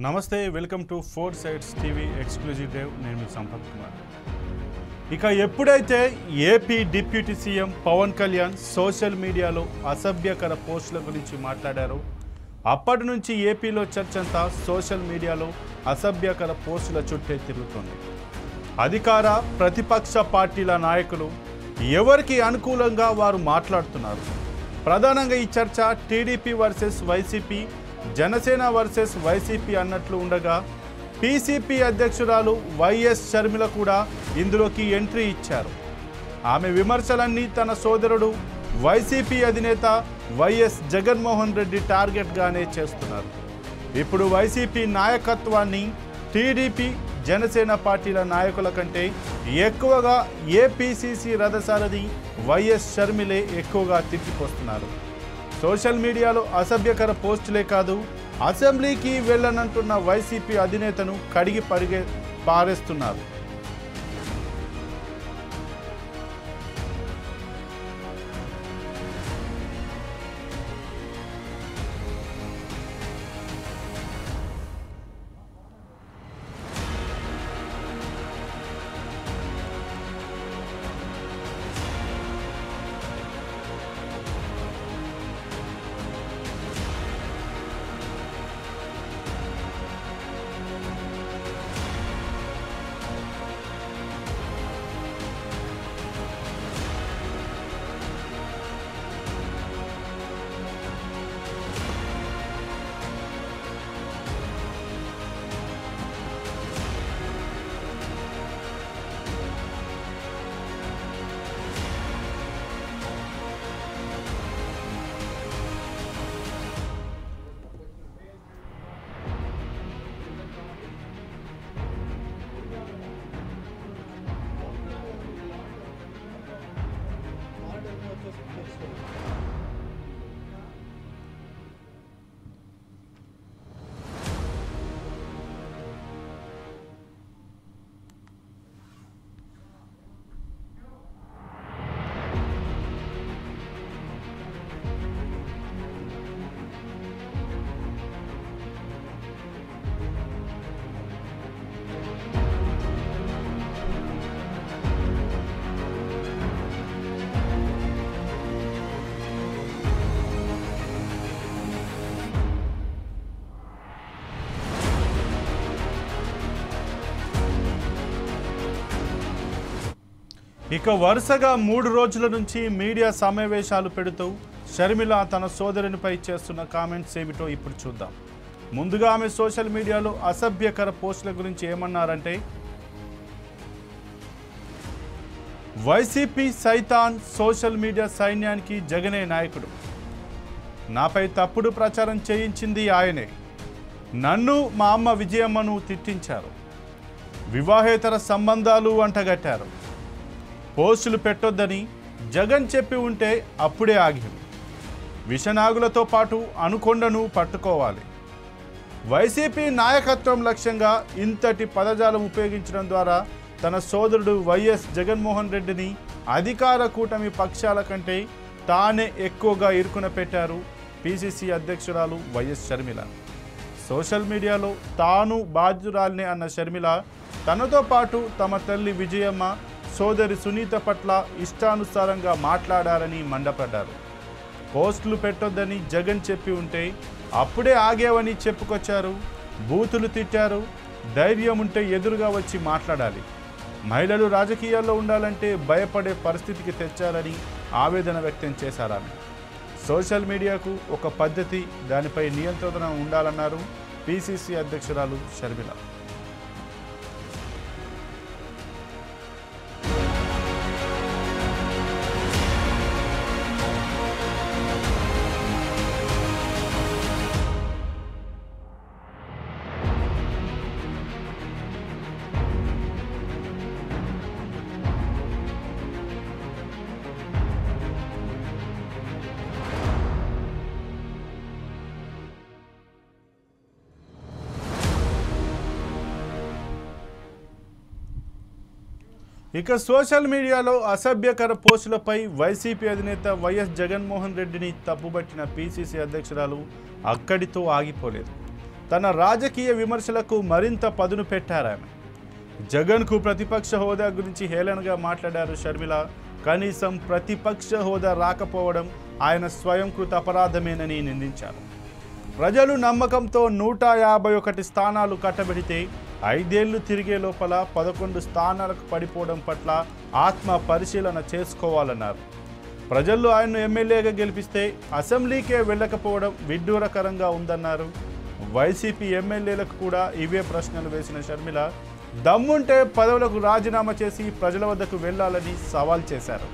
నమస్తే welcome to four sides TV exclusive drive నేను మీ సంపత్ కుమార్. ఇక ఎప్పుడైతే AP deputy CM Pawan Kalyan social మీడియాలో అసభ్యకర పోస్టుల గురించి మాట్లాడారో అప్పటి నుంచి ఏపీలో చర్చ అంతా సోషల్ మీడియాలో అసభ్యకర పోస్టుల చుట్టే తిరుగుతుంది. అధికార ప్రతిపక్ష పార్టీల నాయకులు ఎవరికి అనుకూలంగా వారు మాట్లాడుతున్నారు. ప్రధానంగా ఈ చర్చ TDP versus YCP, Janasena versus YCP అన్నట్లు ఉండగా పీసీపీ అధ్యక్షురాలు వైఎస్ షర్మిల కూడా ఇందులోకి ఎంట్రీ ఇచ్చారు. ఆమె విమర్శలన్నీ తన సోదరుడు వైసీపీ అధినేత వైఎస్ జగన్మోహన్ రెడ్డి టార్గెట్గానే చేస్తున్నారు. ఇప్పుడు వైసీపీ నాయకత్వాన్ని టీడీపీ, జనసేన పార్టీల నాయకుల కంటే ఎక్కువగా ఏపీసీసీ రథసారథి వైఎస్ షర్మిలే ఎక్కువగా తిట్టిపోస్తున్నారు. సోషల్ మీడియాలో అసభ్యకర పోస్టులే కాదు, అసెంబ్లీకి వెళ్ళనంటున్న వైసీపీ అధినేతను కడిగి పారేస్తున్నారు. ఇక వరుసగా 3 రోజుల నుంచి మీడియా సమావేశాలు పెడుతూ షర్మిల తన సోదరునిపై చేస్తున్న కామెంట్స్ ఏమిటో ఇప్పుడు చూద్దాం. ముందుగా ఆమె సోషల్ మీడియాలో అసభ్యకర పోస్టుల గురించి ఏమన్నారంటే, వైసీపీ సైతాన్, సోషల్ మీడియా సైన్యానికి జగనే నాయకుడు. నాపై తప్పుడు ప్రచారం చేయించింది ఆయనే. నన్ను, మా అమ్మ విజయమ్మను తిట్టించారు. వివాహేతర సంబంధాలు అంటగట్టారు. పోస్టులు పెట్టొద్దని జగన్ చెప్పి ఉంటే అప్పుడే ఆగాం. విషనాగులతో పాటు అనుకొండను పట్టుకోవాలి. వైసీపీ నాయకత్వం లక్ష్యంగా ఇంతటి పదజాలం ఉపయోగించడం ద్వారా తన సోదరుడు వైఎస్ జగన్మోహన్ రెడ్డిని అధికార కూటమి పక్షాల కంటే తానే ఎక్కువగా ఇరుకున పెట్టారు పీసీసీ అధ్యక్షురాలు వైఎస్ షర్మిల. సోషల్ మీడియాలో తాను బాధ్యురాల్నే అన్న షర్మిల తనతో పాటు తమ తల్లి విజయమ్మ, సోదరి సునీత పట్ల ఇష్టానుసారంగా మాట్లాడారని మండిపడ్డారు. పోస్టులు పెట్టొద్దని జగన్ చెప్పి ఉంటే అప్పుడే ఆగేవని చెప్పుకొచ్చారు. బూతులు తిట్టారు. ధైర్యం ఉంటే ఎదురుగా వచ్చి మాట్లాడాలి. మహిళలు రాజకీయాల్లో ఉండాలంటే భయపడే పరిస్థితికి తెచ్చారని ఆవేదన వ్యక్తం చేశారామె. సోషల్ మీడియాకు ఒక పద్ధతి, దానిపై నియంత్రణ ఉండాలన్నారు పీసీసీ అధ్యక్షురాలు షర్మిల. ఇక సోషల్ మీడియాలో అసభ్యకర పోస్టులపై వైసీపీ అధినేత వైఎస్ జగన్మోహన్ రెడ్డిని తప్పుబట్టిన పీసీసీ అధ్యక్షురాలు అక్కడితో ఆగిపోలేదు. తన రాజకీయ విమర్శలకు మరింత పదును పెట్టారామె. జగన్కు ప్రతిపక్ష హోదా గురించి హేళనగా మాట్లాడారు షర్మిల. కనీసం ప్రతిపక్ష హోదా రాకపోవడం ఆయన స్వయంకృత అపరాధమేనని నిందించారు. ప్రజలు నమ్మకంతో 151 స్థానాలు కట్టబెడితే 5 ఏళ్లు తిరిగే లోపల 11 స్థానాలకు పడిపోవడం పట్ల ఆత్మ పరిశీలన చేసుకోవాలన్నారు. ప్రజల్లో ఆయన్ను ఎమ్మెల్యేగా గెలిపిస్తే అసెంబ్లీకే వెళ్ళకపోవడం విడ్డూరకరంగా ఉందన్నారు. వైసీపీ ఎమ్మెల్యేలకు కూడా ఇవే ప్రశ్నలు వేసిన షర్మిల దమ్ముంటే పదవులకు రాజీనామా చేసి ప్రజల వద్దకు వెళ్లాలని సవాల్ చేశారు.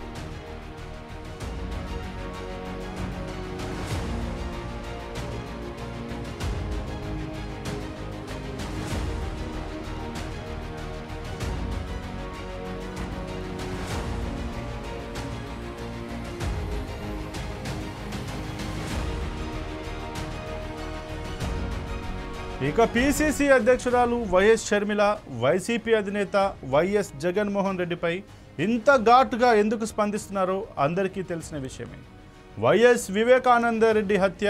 ఇక పిసిసి అధ్యక్షురాలు వైఎస్ షర్మిల వైసీపీ అధినేత వైఎస్ జగన్మోహన్ రెడ్డిపై ఇంత ఘాటుగా ఎందుకు స్పందిస్తున్నారో అందరికీ తెలిసిన విషయమే. వైఎస్ వివేకానంద రెడ్డి హత్య,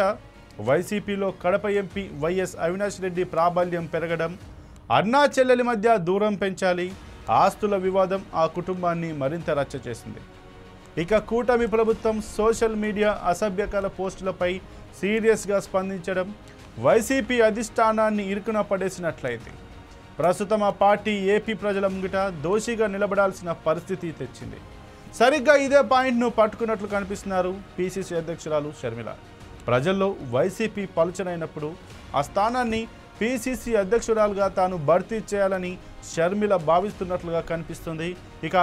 వైసీపీలో కడప ఎంపీ వైఎస్ అవినాష్ రెడ్డి ప్రాబల్యం పెరగడం, అన్నా చెల్లెలి మధ్య దూరం పెంచాలి, ఆస్తుల వివాదం ఆ కుటుంబాన్ని మరింత రచ్చ చేసింది. ఇక కూటమి ప్రభుత్వం సోషల్ మీడియా అసభ్యకర పోస్టులపై సీరియస్గా స్పందించడం వైసీపీ అధిష్టానాన్ని ఇరుకున పడేసినట్లయితే ప్రస్తుతం ఆ పార్టీ ఏపీ ప్రజల ముంగిట దోషిగా నిలబడాల్సిన పరిస్థితి తెచ్చింది. సరిగ్గా ఇదే పాయింట్ను పట్టుకున్నట్లు కనిపిస్తున్నారు పిసిసి అధ్యక్షురాలు షర్మిల. ప్రజల్లో వైసీపీ పలుచనైనప్పుడు ఆ స్థానాన్ని పిసిసి అధ్యక్షురాలుగా తాను భర్తీ చేయాలని షర్మిల భావిస్తున్నట్లుగా కనిపిస్తుంది. ఇక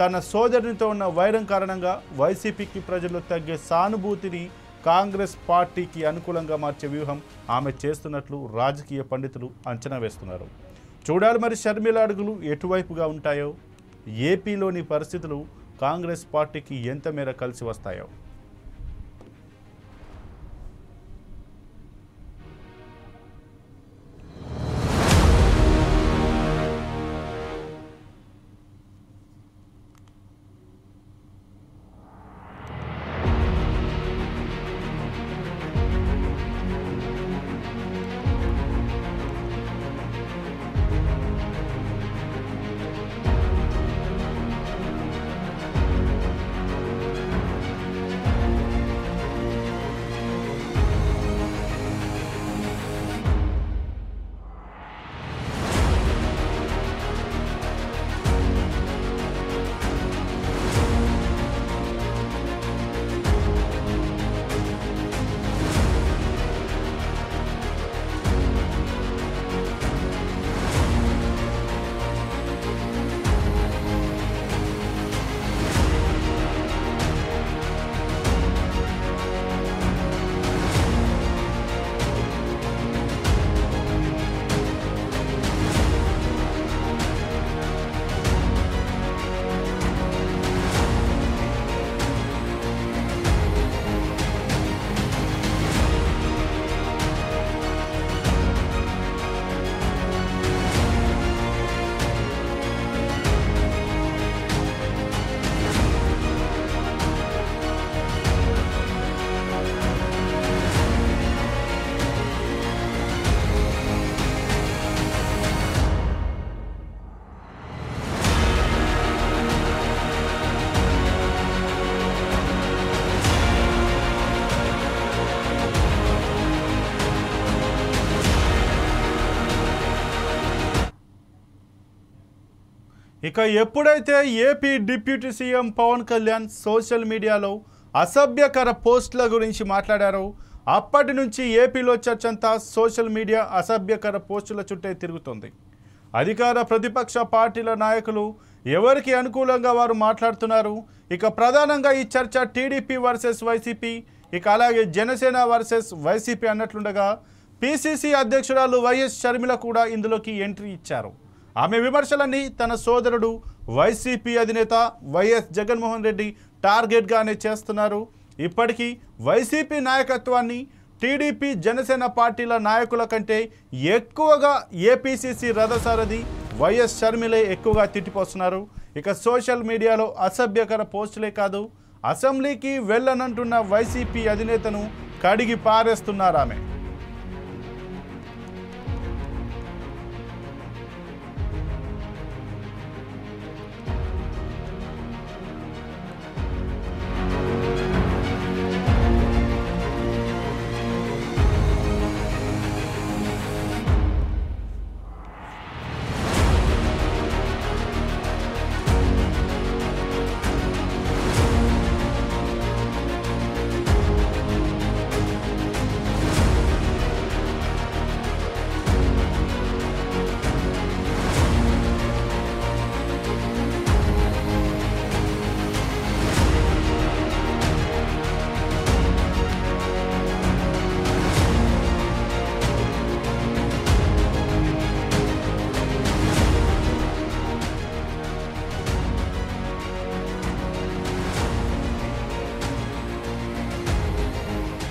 తన సోదరునితో ఉన్న వైరం కారణంగా వైసీపీకి ప్రజల్లో తగ్గే సానుభూతిని కాంగ్రెస్ పార్టీకి అనుకూలంగా మార్చే వ్యూహం ఆమె చేస్తున్నట్లు రాజకీయ పండితులు అంచనా వేస్తున్నారు. చూడాలి మరి షర్మిల అడుగులు ఎటువైపుగా ఉంటాయో, ఏపీలోని పరిస్థితులు కాంగ్రెస్ పార్టీకి ఎంత మేర కలిసి వస్తాయో. ఇక ఎప్పుడైతే AP deputy CM Pawan Kalyan social మీడియాలో అసభ్యకర పోస్టుల గురించి మాట్లాడారో అప్పటి నుంచి ఏపీలో చర్చంతా సోషల్ మీడియా అసభ్యకర పోస్టుల చుట్టే తిరుగుతుంది. అధికార ప్రతిపక్ష పార్టీల నాయకులు ఎవరికి అనుకూలంగా వారు మాట్లాడుతున్నారు. ఇక ప్రధానంగా ఈ చర్చ టీడీపీ వర్సెస్ వైసీపీ, ఇక అలాగే జనసేన వర్సెస్ వైసీపీ అన్నట్లుండగా పిసిసి అధ్యక్షురాలు వైఎస్ షర్మిల కూడా ఇందులోకి ఎంట్రీ ఇచ్చారు. ఆమె విమర్శలన్నీ తన సోదరుడు వైసీపీ అధినేత వైఎస్ జగన్మోహన్ రెడ్డి టార్గెట్గానే చేస్తున్నారు. ఇప్పటికీ వైసీపీ నాయకత్వాన్ని టీడీపీ జనసేన పార్టీల నాయకుల కంటే ఎక్కువగా ఏపీసీసీ రథసారథి వైఎస్ షర్మిలే ఎక్కువగా తిట్టిపోస్తున్నారు. ఇక సోషల్ మీడియాలో అసభ్యకర పోస్టులే కాదు, అసెంబ్లీకి వెళ్ళనంటున్న వైసీపీ అధినేతను కడిగి పారేస్తున్నారు ఆమె.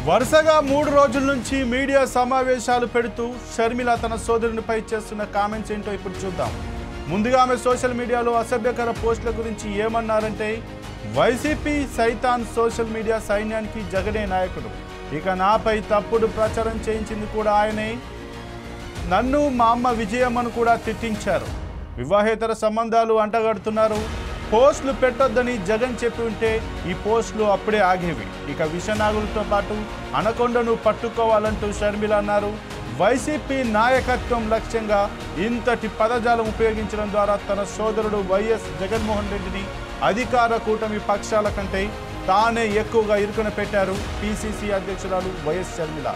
వరుసగా 3 రోజుల నుంచి మీడియా సమావేశాలు పెడుతూ షర్మిల తన సోదరునిపై చేస్తున్న కామెంట్స్ ఏంటో ఇప్పుడు చూద్దాం. ముందుగా ఆమె సోషల్ మీడియాలో అసభ్యకర పోస్టుల గురించి ఏమన్నారంటే, వైసీపీ సైతాన్ సోషల్ మీడియా సైన్యానికి జగనే నాయకుడు. ఇక నాపై తప్పుడు ప్రచారం చేయించింది కూడా ఆయనే. నన్ను మా అమ్మ విజయమ్మను కూడా తిట్టించారు. వివాహేతర సంబంధాలు అంటగడుతున్నారు. పోస్టులు పెట్టొద్దని జగన్ చెప్పి ఉంటే ఈ పోస్టులు అప్పుడే ఆగేవి. ఇక విషనాగులతో పాటు అనకొండను పట్టుకోవాలంటూ షర్మిల అన్నారు. వైసీపీ నాయకత్వం లక్ష్యంగా ఇంతటి పదజాలం ఉపయోగించడం ద్వారా తన సోదరుడు వైఎస్ జగన్మోహన్ రెడ్డిని అధికార కూటమి పక్షాల కంటే తానే ఎక్కువగా ఇరుకున పెట్టారు పిసిసి అధ్యక్షురాలు వైఎస్ షర్మిల.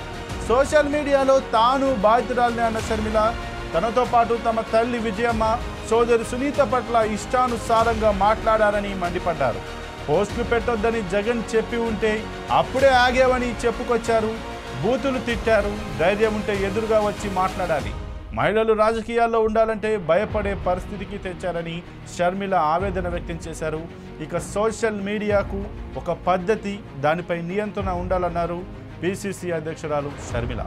సోషల్ మీడియాలో తాను బాధితురాలిని అన్న షర్మిల తనతో పాటు తమ తల్లి విజయమ్మ, సోదరి సునీత పట్ల ఇష్టానుసారంగా మాట్లాడారని మండిపడ్డారు. పోస్టులు పెట్టొద్దని జగన్ చెప్పి ఉంటే అప్పుడే ఆగేవని చెప్పుకొచ్చారు. బూతులు తిట్టారు. ధైర్యం ఉంటే ఎదురుగా వచ్చి మాట్లాడాలి. మహిళలు రాజకీయాల్లో ఉండాలంటే భయపడే పరిస్థితికి తెచ్చారని షర్మిల ఆవేదన వ్యక్తం చేశారు. ఇక సోషల్ మీడియాకు ఒక పద్ధతి, దానిపై నియంత్రణ ఉండాలన్నారు పిసిసి అధ్యక్షురాలు షర్మిల.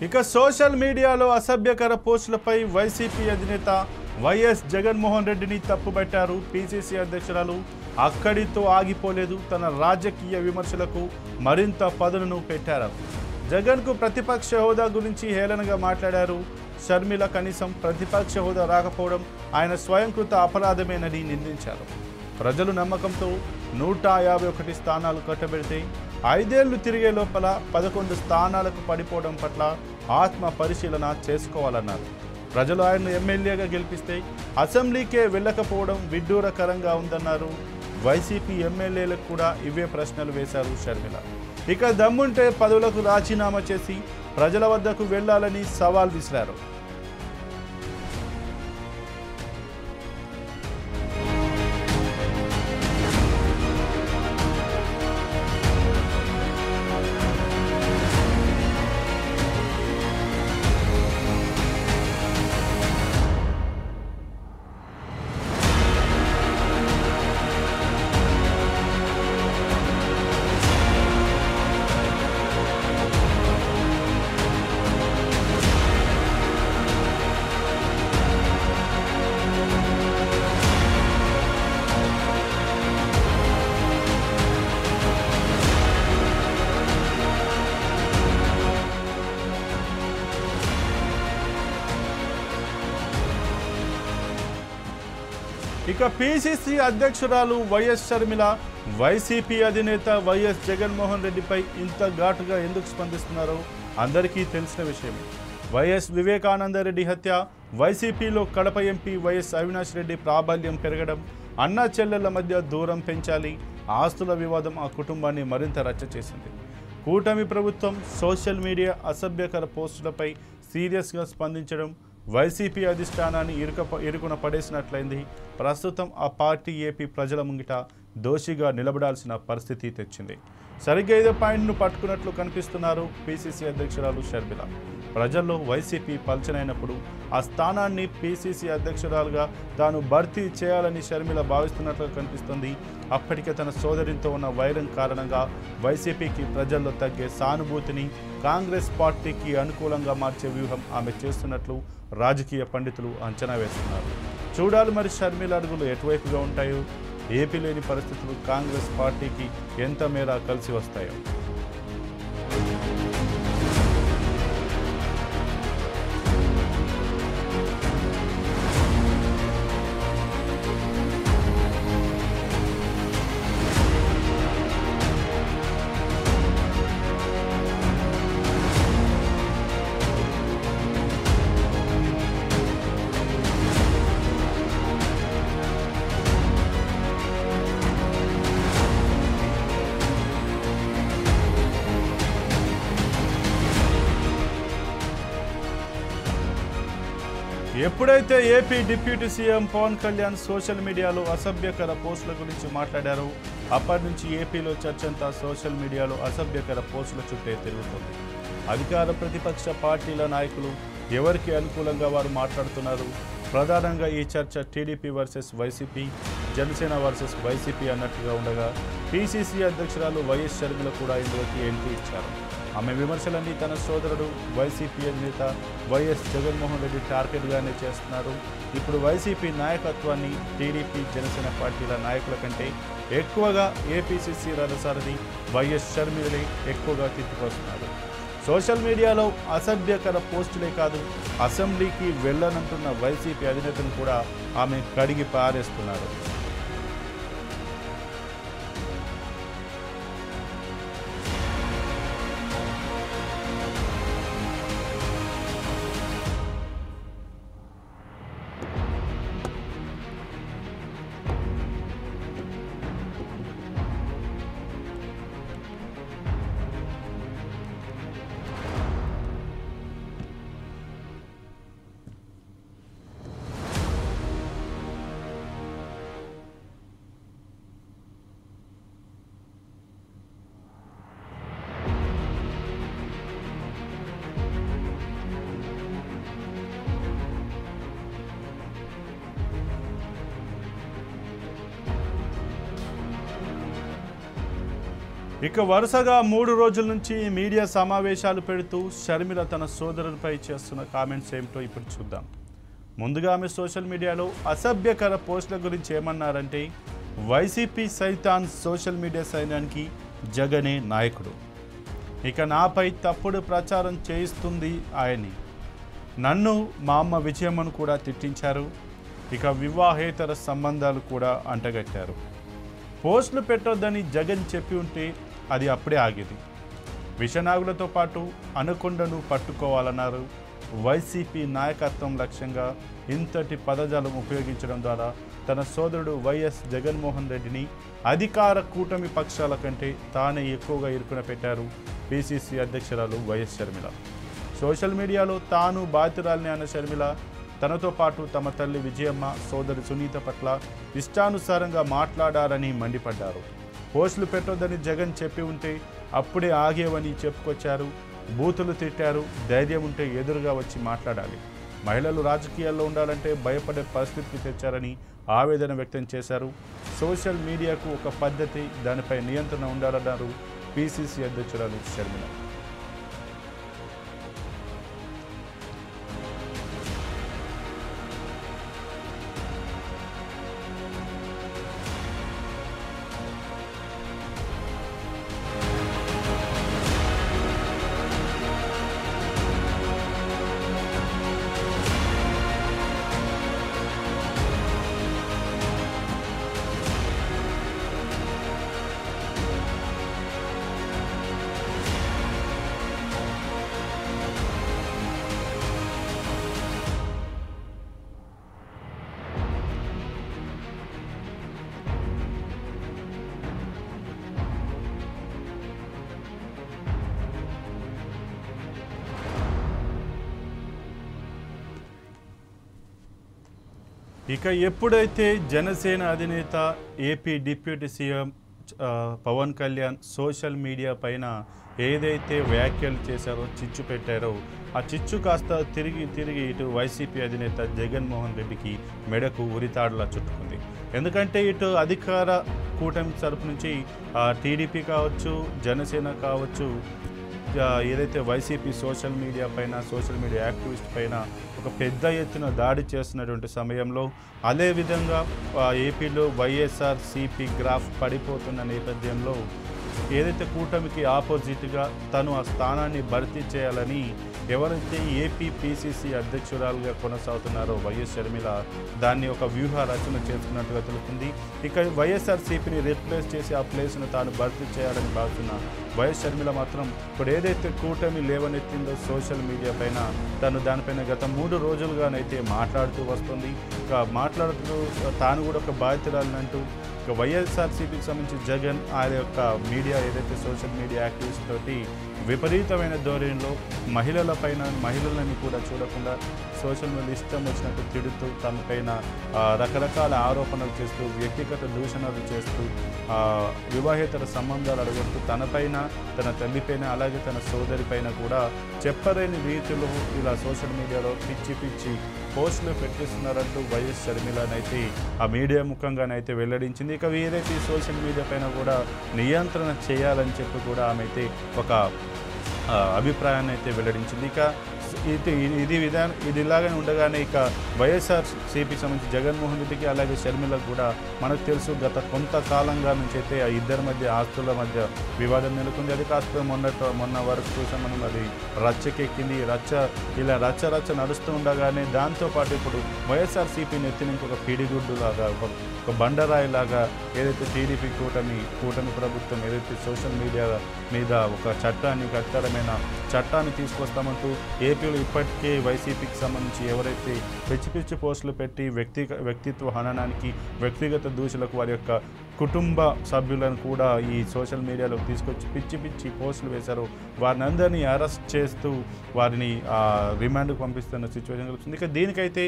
ఇక సోషల్ మీడియాలో అసభ్యకర పోస్టులపై వైసీపీ అధినేత వైఎస్ జగన్మోహన్ రెడ్డిని తప్పుబట్టారు పిసిసి అధ్యక్షురాలు. అక్కడితో ఆగిపోలేదు. తన రాజకీయ విమర్శలకు మరింత పదును పెట్టారు. జగన్కు ప్రతిపక్ష హోదా గురించి హేళనగా మాట్లాడారు షర్మిల. కనీసం ప్రతిపక్ష హోదా రాకపోవడం ఆయన స్వయంకృత అపరాధమేనని నిందించారు. ప్రజలు నమ్మకంతో 151 స్థానాలు కట్టబెడితే 5 ఏళ్లు తిరిగే లోపల 11 స్థానాలకు పడిపోవడం పట్ల ఆత్మ పరిశీలన చేసుకోవాలన్నారు. ప్రజలు ఆయన్ను ఎమ్మెల్యేగా గెలిపిస్తే అసెంబ్లీకే వెళ్ళకపోవడం విడ్డూరకరంగా ఉందన్నారు. వైసీపీ ఎమ్మెల్యేలకు కూడా ఇవే ప్రశ్నలు వేశారు షర్మిల. ఇక దమ్ముంటే పదవులకు రాజీనామా చేసి ప్రజల వద్దకు వెళ్లాలని సవాల్ విసిరారు. ఇక పిసిసి అధ్యక్షురాలు వైఎస్ షర్మిల వైసీపీ అధినేత వైఎస్ జగన్మోహన్ రెడ్డిపై ఇంత ఘాటుగా ఎందుకు స్పందిస్తున్నారో అందరికీ తెలిసిన విషయమే. వైఎస్ వివేకానందరెడ్డి హత్య, వైసీపీలో కడప ఎంపీ వైఎస్ అవినాష్ రెడ్డి ప్రాబల్యం పెరగడం, అన్నా చెల్లెళ్ల మధ్య దూరం పెంచాలి, ఆస్తుల వివాదం ఆ కుటుంబాన్ని మరింత రచ్చ చేసింది. కూటమి ప్రభుత్వం సోషల్ మీడియా అసభ్యకర పోస్టులపై సీరియస్గా స్పందించడం వైసీపీ అధిష్టానాన్ని ఇరుకున పడేసినట్లయింది. ప్రస్తుతం ఆ పార్టీ ఏపీ ప్రజల ముంగిట దోషిగా నిలబడాల్సిన పరిస్థితి తెచ్చింది. సరిగ్గా ఇదే పాయింట్ను పట్టుకున్నట్లు కనిపిస్తున్నారు పిసిసి అధ్యక్షురాలు షర్మిల. ప్రజల్లో వైసీపీ పల్చనైనప్పుడు ఆ స్థానాన్ని పిసిసి అధ్యక్షురాలుగా తాను భర్తీ చేయాలని షర్మిల భావిస్తున్నట్లు కనిపిస్తుంది. అప్పటికే తన సోదరితో ఉన్న వైరం కారణంగా వైసీపీకి ప్రజల్లో తగ్గే సానుభూతిని కాంగ్రెస్ పార్టీకి అనుకూలంగా మార్చే వ్యూహం ఆమె చేస్తున్నట్లు రాజకీయ పండితులు అంచనా వేస్తున్నారు. చూడాలి మరి షర్మిల అడుగులు ఎటువైపుగా ఉంటాయో, ఏపీ లేని పరిస్థితులు కాంగ్రెస్ పార్టీకి ఎంత మేర కలిసి వస్తాయో. ఎప్పుడైతే AP deputy CM Pawan Kalyan social మీడియాలో అసభ్యకర పోస్టుల గురించి మాట్లాడారో అప్పటి నుంచి ఏపీలో చర్చంతా సోషల్ మీడియాలో అసభ్యకర పోస్టుల చుట్టే తిరుగుతుంది. అధికార ప్రతిపక్ష పార్టీల నాయకులు ఎవరికి అనుకూలంగా వారు మాట్లాడుతున్నారు. ప్రధానంగా ఈ చర్చ TDP versus YCP, Janasena versus YCP అన్నట్టుగా ఉండగా పీసీసీ అధ్యక్షురాలు వైఎస్ షర్మిల కూడా ఇందులోకి ఎంట్రీ ఇచ్చారు. ఆమె విమర్శలన్నీ తన సోదరుడు వైసీపీ అధినేత వైఎస్ జగన్మోహన్ రెడ్డి టార్గెట్గానే చేస్తున్నారు. ఇప్పుడు వైసీపీ నాయకత్వాన్ని టీడీపీ, జనసేన పార్టీల నాయకుల కంటే ఎక్కువగా ఏపీసీసీ రథసారథి వైఎస్ షర్మిలే ఎక్కువగా తిట్టుకొస్తున్నారు. సోషల్ మీడియాలో అసభ్యకర పోస్టులే కాదు, అసెంబ్లీకి వెళ్ళనంటున్న వైసీపీ అధినేతను కూడా ఆమె కడిగి పారేస్తున్నారు. ఇక వరుసగా 3 రోజుల నుంచి మీడియా సమావేశాలు పెడుతూ షర్మిల తన సోదరుడిపై చేస్తున్న కామెంట్స్ ఏమిటో ఇప్పుడు చూద్దాం. ముందుగా ఆమె సోషల్ మీడియాలో అసభ్యకర పోస్టుల గురించి ఏమన్నారంటే, వైసీపీ సైతాన్ సోషల్ మీడియా సైన్యానికి జగనే నాయకుడు. ఇక నాపై తప్పుడు ప్రచారం చేయిస్తుంది ఆయన్ని. నన్ను మా అమ్మ విజయమ్మను కూడా తిట్టించారు. ఇక వివాహేతర సంబంధాలు కూడా అంటగట్టారు. పోస్టులు పెట్టొద్దని జగన్ చెప్పి ఉంటే అది అప్పుడే ఆగేది. విషనాగులతో పాటు అనకొండను పట్టుకోవాలన్నారు. వైసీపీ నాయకత్వం లక్ష్యంగా ఇంతటి పదజాలం ఉపయోగించడం ద్వారా తన సోదరుడు వైఎస్ జగన్మోహన్ రెడ్డిని అధికార కూటమి పక్షాల కంటే తానే ఎక్కువగా ఇరుకున పెట్టారు పీసీసీ అధ్యక్షురాలు వైఎస్ షర్మిల. సోషల్ మీడియాలో తాను బాధితురాలిని అన్న షర్మిల తనతో పాటు తమ తల్లి విజయమ్మ, సోదరి సునీత పట్ల ఇష్టానుసారంగా మాట్లాడారని మండిపడ్డారు. పోస్టులు పెట్టొద్దని జగన్ చెప్పి ఉంటే అప్పుడే ఆగేవని చెప్పుకొచ్చారు. బూతులు తిట్టారు. ధైర్యం ఉంటే ఎదురుగా వచ్చి మాట్లాడాలి. మహిళలు రాజకీయాల్లో ఉండాలంటే భయపడే పరిస్థితికి తెచ్చారని ఆవేదన వ్యక్తం చేశారు. సోషల్ మీడియాకు ఒక పద్ధతి, దానిపై నియంత్రణ ఉండాలన్నారు పీసీసీ అధ్యక్షురాలు షర్మిల. ఇక ఎప్పుడైతే జనసేన అధినేత AP deputy CM Pawan Kalyan social media పైన ఏదైతే వ్యాఖ్యలు చేశారో, చిచ్చు పెట్టారో, ఆ చిచ్చు కాస్త తిరిగి ఇటు వైసీపీ అధినేత జగన్మోహన్ రెడ్డికి మెడకు ఉరితాడులా చుట్టుకుంది. ఎందుకంటే ఇటు అధికార కూటమి తరపు నుంచి టీడీపీ కావచ్చు, జనసేన కావచ్చు, ఏదైతే వైసీపీ సోషల్ మీడియా యాక్టివిస్ట్ పైన ఒక పెద్ద ఎత్తున దాడి చేస్తున్నటువంటి సమయంలో, అదేవిధంగా ఏపీలో వైఎస్ఆర్సీపీ గ్రాఫ్ పడిపోతున్న నేపథ్యంలో ఏదైతే కూటమికి ఆపోజిట్గా తను ఆ స్థానాన్ని భర్తీ చేయాలని ఎవరైతే ఏపీ పీసీసీ అధ్యక్షురాలుగా కొనసాగుతున్నారో వైఎస్ షర్మిల దాన్ని ఒక వ్యూహ రచన చేసుకున్నట్టుగా తెలుస్తుంది. ఇక వైఎస్ఆర్సీపీని రీప్లేస్ చేసి ఆ ప్లేస్ను తాను భర్తీ చేయాలని భావిస్తున్న వైఎస్ షర్మిల మాత్రం ఇప్పుడు ఏదైతే కూటమి లేవనెత్తిందో సోషల్ మీడియా పైన తను దానిపైన గత 3 రోజులుగానైతే మాట్లాడుతూ వస్తుంది. మాట్లాడుతూ తాను కూడా ఒక బాధితురాలినంటూ వైఎస్ఆర్సీపీకి సంబంధించి జగన్ ఆయన యొక్క మీడియా ఏదైతే సోషల్ మీడియా యాక్టివిస్ట్ తోటి విపరీతమైన ధోరణిలో మహిళలని కూడా చూడకుండా సోషల్ మీడియా ఇష్టం వచ్చినట్టు తిడుతూ తనపైన రకరకాల ఆరోపణలు చేస్తూ వ్యక్తిగత దూషణలు చేస్తూ వివాహేతర సంబంధాలు అడగొడుతూ తనపైన తన తల్లిపైన అలాగే తన సోదరి పైన కూడా చెప్పలేని రీతిలో ఇలా సోషల్ మీడియాలో పిచ్చి పోస్టులు పెట్టిస్తున్నారంటూ వైఎస్ షర్మిలనైతే ఆ మీడియా ముఖంగానైతే వెల్లడించింది. ఇక ఏదైతే సోషల్ మీడియా పైన కూడా నియంత్రణ చేయాలని చెప్పి కూడా ఆమె అయితే ఒక అభిప్రాయాన్ని అయితే వెల్లడించింది. ఇక ఇది ఇలాగనే ఉండగానే ఇక వైఎస్ఆర్సీపీకి సంబంధించి జగన్మోహన్ రెడ్డికి అలాగే షర్మిలకు కూడా మనకు తెలుసు గత కొంతకాలంగా నుంచి అయితే ఆ ఇద్దరి మధ్య ఆస్తుల మధ్య వివాదం నెలకొంది. అది కాస్త మొన్న వరకు చూసాం మనం, అది రచ్చకెక్కింది. రచ్చ నడుస్తూ ఉండగానే దాంతోపాటు ఇప్పుడు వైఎస్ఆర్సీపీ నెత్తిన ఇంకొక పిడిగుడ్డులాగా ఒక బండరాయిలాగా ఏదైతే టీడీపీ కూటమి ప్రభుత్వం ఏదైతే సోషల్ మీడియా మీద ఒక కట్టడమైన చట్టాన్ని తీసుకొస్తామంటూ ఏపీలో ఇప్పటికే వైసీపీకి సంబంధించి ఎవరైతే పిచ్చి పోస్టులు పెట్టి వ్యక్తిత్వ హననానికి వ్యక్తిగత దూషులకు వారి యొక్క కుటుంబ సభ్యులను కూడా ఈ సోషల్ మీడియాలోకి తీసుకొచ్చి పిచ్చి పోస్టులు వేశారు, వారిని అందరినీ అరెస్ట్ చేస్తూ వారిని రిమాండ్కు పంపిస్తున్న సిచ్యువేషన్ కలుగుతుంది. ఇక దీనికైతే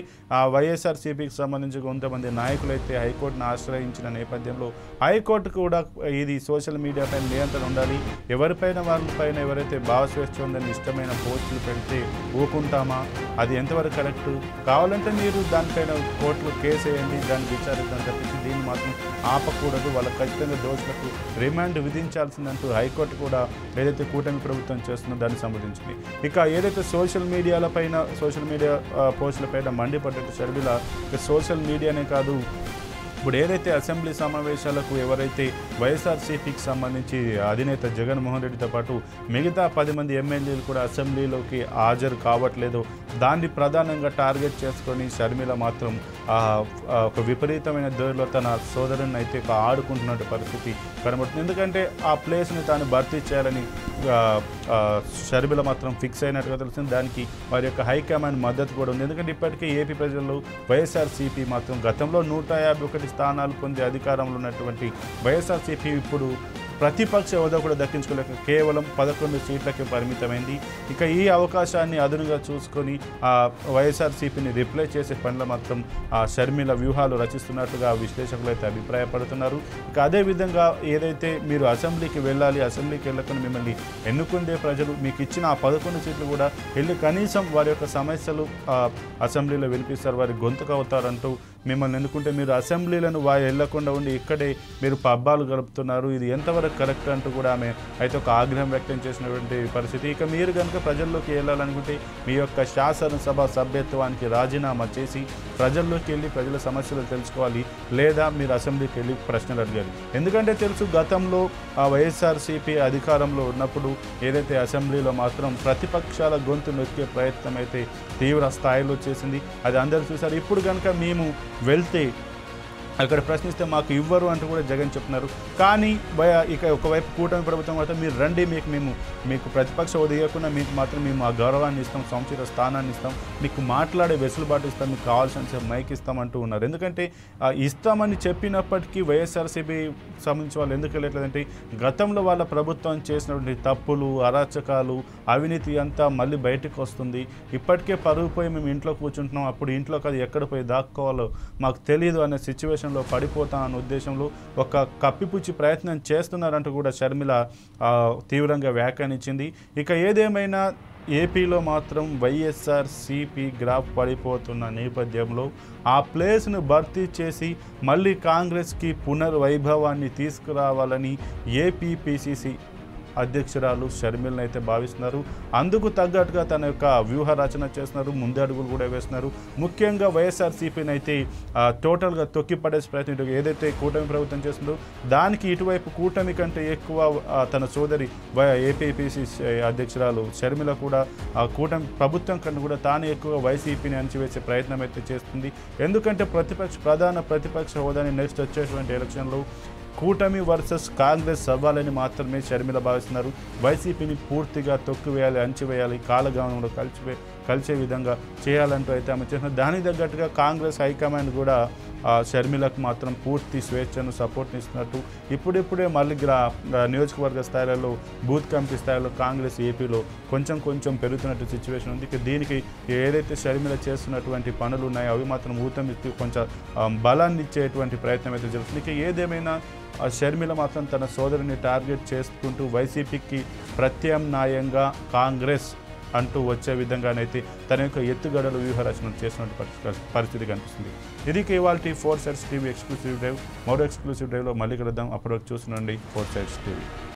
వైఎస్ఆర్సీపీకి సంబంధించి కొంతమంది నాయకులు అయితే హైకోర్టును ఆశ్రయించిన నేపథ్యంలో హైకోర్టు కూడా ఇది సోషల్ మీడియా పైన నియంత్రణ ఉండాలి, వాళ్ళపైన ఎవరైతే భావస్వేచ్ఛ ఉందని ఇష్టమైన పోస్టులు పెడితే ఊకుంటామా, అది ఎంతవరకు కరెక్ట్, కావాలంటే మీరు దానిపైన కోర్టులో కేసు వేయండి, దాన్ని విచారిద్దాం తప్పించి దీన్ని మాత్రం ఆపకూడదు, వాళ్ళకి ఖచ్చితంగా దోషులకు రిమాండ్ విధించాల్సిందంటూ హైకోర్టు కూడా ఏదైతే కూటమి ప్రభుత్వం చేస్తుందో దాన్ని సంబంధించింది. ఇక ఏదైతే సోషల్ మీడియా పోస్టులపైన మండిపడ్డట్టు షర్మిల సోషల్ మీడియానే కాదు, ఇప్పుడు ఏదైతే అసెంబ్లీ సమావేశాలకు ఎవరైతే వైఎస్ఆర్సీపీకి సంబంధించి అధినేత జగన్మోహన్ రెడ్డితో పాటు మిగతా 10 మంది ఎమ్మెల్యేలు కూడా అసెంబ్లీలోకి హాజరు కావట్లేదు, దాన్ని ప్రధానంగా టార్గెట్ చేసుకొని షర్మిల మాత్రం ఒక విపరీతమైన ధోరణిలో తన సోదరుని అయితే ఆడుకుంటున్న పరిస్థితి కనబడుతుంది. ఎందుకంటే ఆ ప్లేస్ని తాను భర్తీ చేయాలని షర్మిల మాత్రం ఫిక్స్ అయినట్టుగా తెలుస్తుంది. దానికి వారి యొక్క హైకమాండ్ మద్దతు కూడా ఉంది. ఎందుకంటే ఇప్పటికే ఏపీ ప్రజల్లో వైఎస్ఆర్సీపీ మాత్రం గతంలో 151 స్థానాలు పొందే అధికారంలో ఉన్నటువంటి వైఎస్ఆర్సీపీ ఇప్పుడు ప్రతిపక్ష హోదా కూడా దక్కించుకోలేక కేవలం 11 సీట్లకే పరిమితమైంది. ఇక ఈ అవకాశాన్ని అదునుగా చూసుకొని వైఎస్ఆర్సీపీని రిప్లేస్ చేసే పనిలో మాత్రం షర్మిల వ్యూహాలు రచిస్తున్నట్టుగా విశ్లేషకులు అయితే అభిప్రాయపడుతున్నారు. ఇక అదేవిధంగా ఏదైతే మీరు అసెంబ్లీకి వెళ్ళకుండా మిమ్మల్ని ఎన్నుకుందే ప్రజలు మీకు ఇచ్చిన ఆ 11 సీట్లు కూడా వెళ్ళి కనీసం వారి యొక్క సమస్యలు అసెంబ్లీలో వినిపిస్తారు, వారి గొంతుకు అవుతారంటూ మిమ్మల్ని ఎన్నుకుంటే మీరు అసెంబ్లీలను వెళ్లకుండా ఉండి ఇక్కడే మీరు పబ్బాలు గడుపుతున్నారు, ఇది ఎంతవరకు కరెక్ట్ అంటూ కూడా ఆమె అయితే ఒక ఆగ్రహం వ్యక్తం చేసినటువంటి పరిస్థితి. ఇక మీరు కనుక ప్రజల్లోకి వెళ్ళాలనుకుంటే మీ యొక్క శాసనసభ సభ్యత్వానికి రాజీనామా చేసి ప్రజల్లోకి వెళ్ళి ప్రజల సమస్యలు తెలుసుకోవాలి, లేదా మీరు అసెంబ్లీకి వెళ్ళి ప్రశ్నలు అడగాలి. ఎందుకంటే తెలుసు గతంలో వైఎస్ఆర్సీపీ అధికారంలో ఉన్నప్పుడు ఏదైతే అసెంబ్లీలో మాత్రం ప్రతిపక్షాల గొంతు నొక్కే ప్రయత్నం అయితే తీవ్ర స్థాయిలో చేసింది, అది అందరూ చూశారు. ఇప్పుడు కనుక మేము వెళ్తే అక్కడ ప్రశ్నిస్తే మాకు ఇవ్వరు అంటూ కూడా జగన్ చెప్తున్నారు. కానీ ఇక ఒకవైపు కూటమి ప్రభుత్వం మాత్రం మీరు రండి, మీకు ప్రతిపక్ష హోదా ఇవ్వకుండా మీకు మాత్రం మేము ఆ గౌరవాన్ని ఇస్తాం, సముచిత స్థానాన్ని ఇస్తాం, మీకు మాట్లాడే వెసులుబాటు ఇస్తాం, మీకు కావాల్సిన మైక్ ఇస్తామంటూ ఉన్నారు. ఎందుకంటే ఇస్తామని చెప్పినప్పటికీ వైఎస్ఆర్సీపీ సంబంధించి వాళ్ళు ఎందుకు వెళ్ళట్లేదంటే గతంలో వాళ్ళ ప్రభుత్వం చేసినటువంటి తప్పులు, అరాచకాలు, అవినీతి అంతా మళ్ళీ బయటకు వస్తుంది. ఇప్పటికే పరుగు పోయి మేము ఇంట్లో కూర్చుంటున్నాం, అప్పుడు ఇంట్లోకి అది ఎక్కడ పోయి దాక్కోవాలో మాకు తెలియదు అనే సిచ్యువేషన్ పడిపోతా అన్న ఉద్దేశంలో ఒక కప్పిపుచ్చి ప్రయత్నం చేస్తున్నారంటూ కూడా షర్మిల తీవ్రంగా వ్యాఖ్యానించింది. ఇక ఏదేమైనా ఏపీలో మాత్రం వైఎస్ఆర్సీపీ గ్రాఫ్ పడిపోతున్న నేపథ్యంలో ఆ ప్లేస్ను భర్తీ చేసి మళ్ళీ కాంగ్రెస్కి పునర్వైభవాన్ని తీసుకురావాలని ఏపీపీసీసీ అధ్యక్షురాలు షర్మిలను అయితే భావిస్తున్నారు. అందుకు తగ్గట్టుగా తన యొక్క వ్యూహ రచన చేస్తున్నారు, ముందు అడుగులు కూడా వేస్తున్నారు. ముఖ్యంగా వైఎస్ఆర్సీపీని అయితే టోటల్గా తొక్కిపడేసే ప్రయత్నం ఏదైతే కూటమి ప్రభుత్వం చేస్తుందో దానికి ఇటువైపు కూటమి కంటే ఎక్కువ తన సోదరి ఏపీపీసీసీ అధ్యక్షురాలు షర్మిల కూడా కూటమి ప్రభుత్వం కన్నా కూడా తాను ఎక్కువ వైసీపీని అణచివేసే ప్రయత్నం అయితే చేస్తుంది. ఎందుకంటే ప్రధాన ప్రతిపక్ష హోదాని నెక్స్ట్ వచ్చేటువంటి ఎలక్షన్లో కూటమి వర్సెస్ కాంగ్రెస్ అవ్వాలని మాత్రమే షర్మిల భావిస్తున్నారు. వైసీపీని పూర్తిగా తొక్కివేయాలి, అణచివేయాలి, కాలగమనంలో కలిసే విధంగా చేయాలంటూ అయితే ఆమె చేస్తున్నారు. దానికి తగ్గట్టుగా కాంగ్రెస్ హైకమాండ్ కూడా షర్మిలకు మాత్రం పూర్తి స్వేచ్ఛను సపోర్ట్ని ఇస్తున్నట్టు ఇప్పుడిప్పుడే మళ్ళీ నియోజకవర్గ స్థాయిలలో బూత్ కమిటీ స్థాయిలో కాంగ్రెస్ ఏపీలో కొంచెం పెరుగుతున్నట్టు సిచ్యువేషన్ ఉంది. దీనికి ఏదైతే షర్మిల చేస్తున్నటువంటి పనులు ఉన్నాయో అవి మాత్రం ఊతమిస్తూ కొంచెం బలాన్ని ఇచ్చేటువంటి ప్రయత్నం అయితే జరుగుతుంది. ఇక ఏదేమైనా షర్మిల మాత్రం తన సోదరుని టార్గెట్ చేసుకుంటూ వైసీపీకి ప్రత్యామ్నాయంగా కాంగ్రెస్ అంటూ వచ్చే విధంగానైతే తన యొక్క ఎత్తుగడలు వ్యూహరచన చేసినటువంటి పరిస్థితి కనిపిస్తుంది. ఇది ఇవాళ 4 Sides TV ఎక్స్క్లూసివ్ డ్రైవ్. మరో ఎక్స్క్లూసివ్ డ్రైవ్లో మళ్ళీ కలుద్దాం. అప్పటివరకు చూస్తుండండి 4 Sides TV.